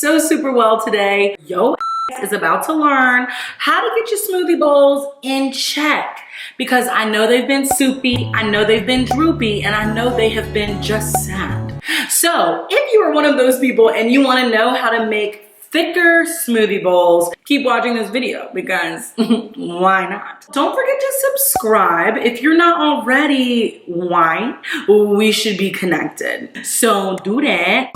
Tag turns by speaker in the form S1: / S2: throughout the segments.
S1: so super well today. Yo is about to learn how to get your smoothie bowls in check, because I know they've been soupy, I know they've been droopy, and I know they have been just sad. So if you are one of those people and you want to know how to make thicker smoothie bowls, keep watching this video, because why not? Don't forget to subscribe. If you're not already, why? We should be connected. So do that.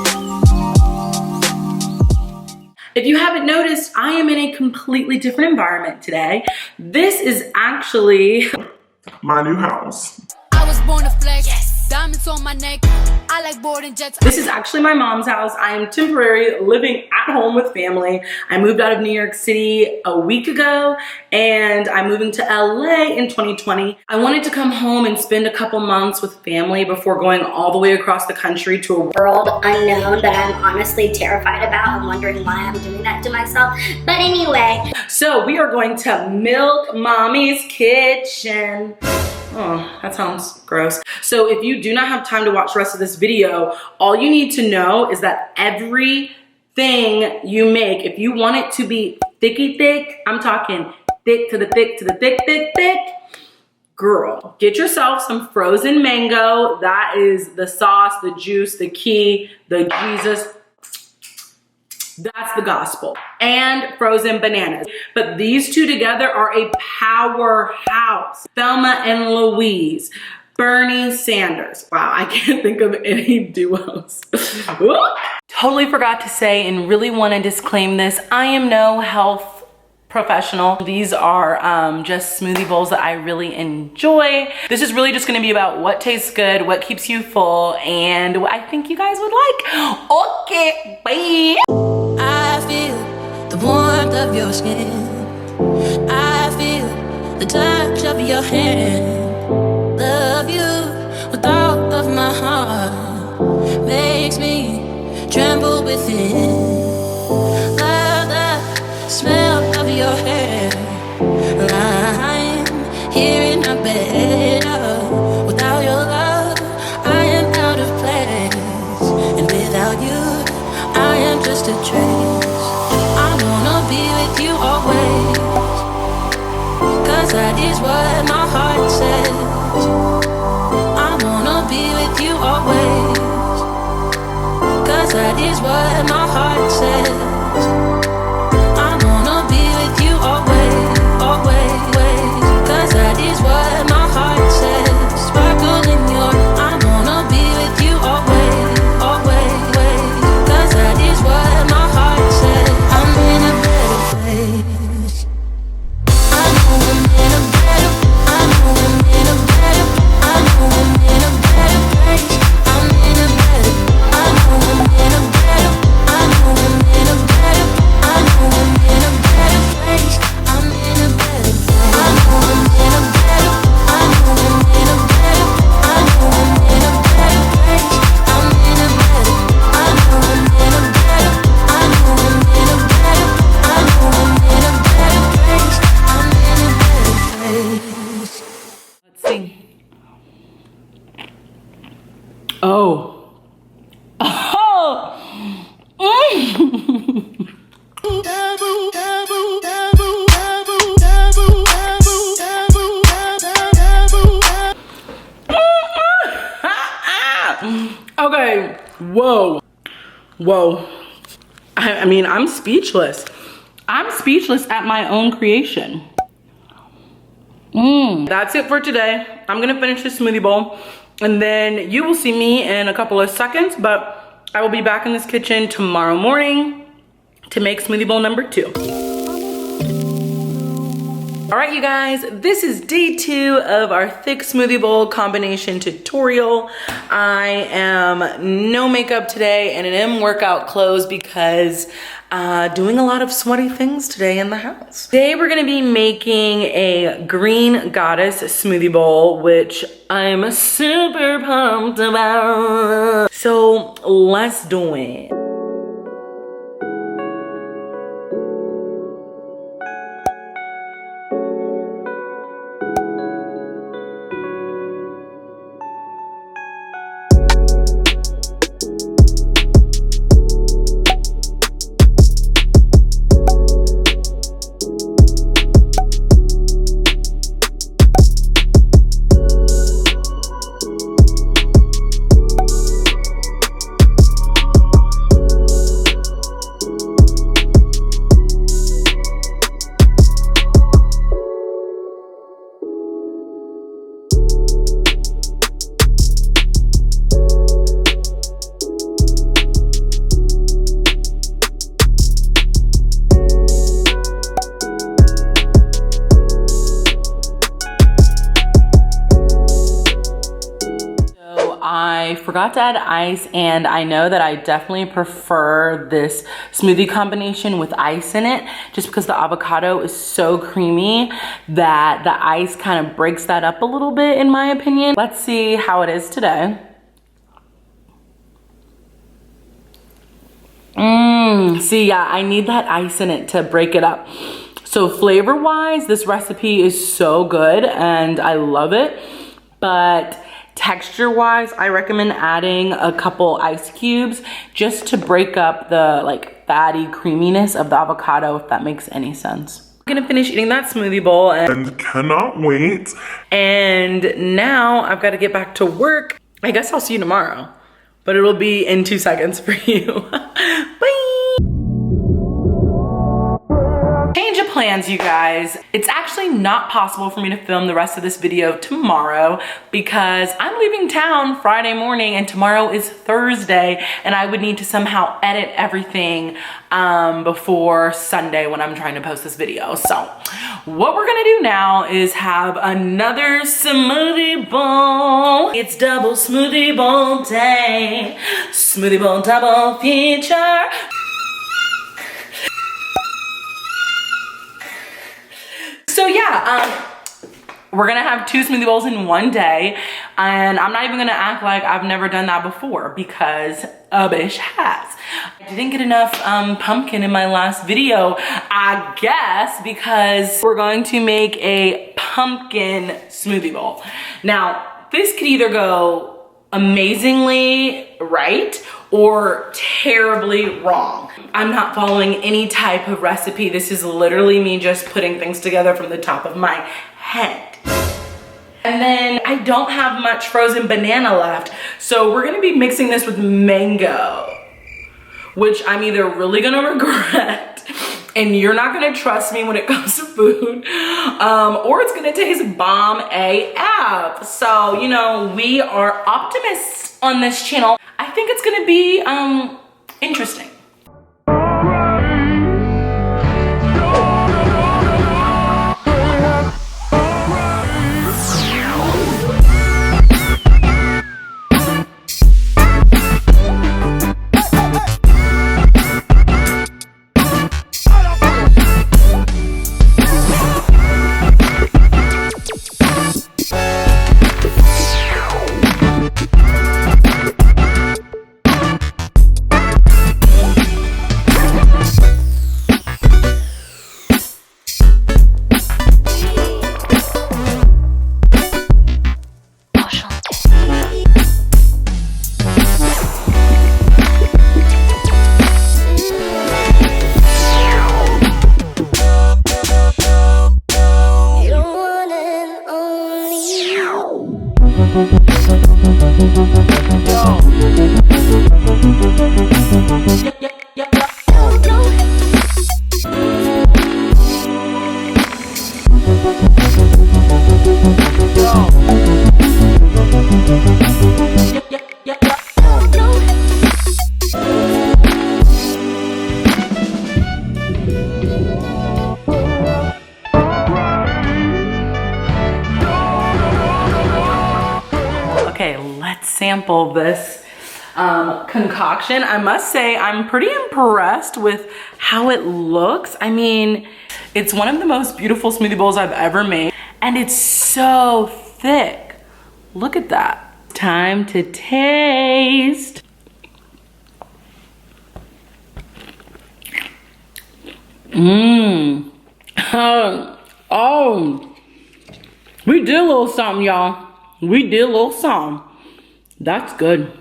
S1: If you haven't noticed, I am in a completely different environment today. This is actually
S2: my new house.
S3: I was born to flex. Yes. Diamonds on my neck. I like boarding jets.
S1: This is actually my mom's house. I am temporarily living at home with family. I moved out of New York City a week ago, and I'm moving to LA in 2020. I wanted to come home and spend a couple months with family before going all the way across the country to a
S4: world unknown that I'm honestly terrified about. I'm wondering why I'm doing that to myself. But anyway.
S1: So we are going to Milk Mommy's Kitchen. Oh, that sounds gross. So if you do not have time to watch the rest of this video, all you need to know is that everything you make, if you want it to be thicky thick, I'm talking thick to the thick to the thick, thick, thick, girl, get yourself some frozen mango. That is the sauce, the juice, the key, the Jesus. That's the gospel. And frozen bananas. But these two together are a powerhouse. Thelma and Louise, Bernie Sanders. Wow, I can't think of any duos. Totally forgot to say and really want to disclaim this. I am no health professional. These are just smoothie bowls that I really enjoy. This is really just gonna be about what tastes good, what keeps you full, and what I think you guys would like. Okay, bye.
S3: I feel the warmth of your skin. I feel the touch of your hand. Love you with all of my heart. Makes me tremble within. Love the smell of your hair. I'm here in my bed. Without your love, I am out of place. And without you, I am just a trace. I wanna be with you always, 'cause that is what my heart says. I wanna be with you always, 'cause that is what my heart says. I wanna be with you always, always, 'cause that is what my heart says. Sparkle in your, I wanna be with you always, always, 'cause that is what my heart says. I'm in a better place. I know I'm in a better, I know I'm in a better, I know I'm in a better place. I'm in a better, I know I'm in a better, I know I'm in a better, I know I'm in a better place. I'm in a better place. I know I'm in a better, I know I'm in a better, I know I'm in a better place. I'm in a better, I know I'm in a better, I know I'm in a better, I know I'm in a better place. I'm in a better place.
S1: Let's see. Oh. Oh. Okay. Whoa. Whoa. I mean, I'm speechless. I'm speechless at my own creation. That's it for today. I'm gonna finish this smoothie bowl, and then you will see me in a couple of seconds, but I will be back in this kitchen tomorrow morning to make smoothie bowl number 2. All right, you guys, this is day 2 of our thick smoothie bowl combination tutorial. I am no makeup today and in workout clothes because doing a lot of sweaty things today in the house. Today we're gonna be making a green goddess smoothie bowl, which I'm super pumped about. So let's do it. I forgot to add ice, and I know that I definitely prefer this smoothie combination with ice in it, just because the avocado is so creamy that the ice kind of breaks that up a little bit, in my opinion. Let's see how it is today. See, yeah, I need that ice in it to break it up. So flavor-wise, this recipe is so good and I love it. But texture-wise, I recommend adding a couple ice cubes just to break up the like fatty creaminess of the avocado, if that makes any sense. I'm gonna finish eating that smoothie bowl
S2: And cannot wait.
S1: and now I've got to get back to work. I guess I'll see you tomorrow, but it'll be in 2 seconds for you. Bye. Change of plans, you guys. It's actually not possible for me to film the rest of this video tomorrow because I'm leaving town Friday morning and tomorrow is Thursday, and I would need to somehow edit everything before Sunday when I'm trying to post this video. So what we're gonna do now is have another smoothie bowl. It's double smoothie bowl day. Smoothie bowl double feature. So yeah, we're gonna have 2 smoothie bowls in one day, and I'm not even gonna act like I've never done that before because a bitch has. I didn't get enough pumpkin in my last video, I guess, because we're going to make a pumpkin smoothie bowl. Now, this could either go amazingly right or terribly wrong. I'm not following any type of recipe. This is literally me just putting things together from the top of my head. And then I don't have much frozen banana left, so we're gonna be mixing this with mango, which I'm either really gonna regret and you're not gonna trust me when it comes to food, or it's gonna taste bomb AF. So, you know, we are optimists on this channel. I think it's gonna be interesting. Okay, let's sample this concoction. I must say I'm pretty impressed with how it looks. I mean, it's one of the most beautiful smoothie bowls I've ever made, and it's so thick. Look at that. Time to taste. Oh, we did a little something, y'all. We did a little something. That's good.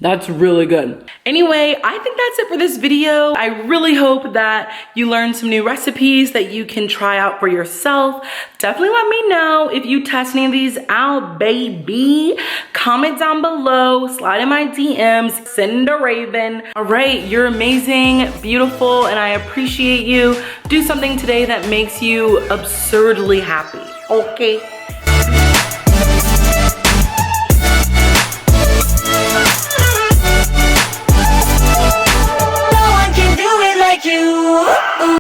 S1: That's really good. Anyway, I think that's it for this video. I really hope that you learned some new recipes that you can try out for yourself. Definitely let me know if you test any of these out, baby. Comment down below, slide in my DMs, send a raven. All right, you're amazing, beautiful, and I appreciate you. Do something today that makes you absurdly happy, okay?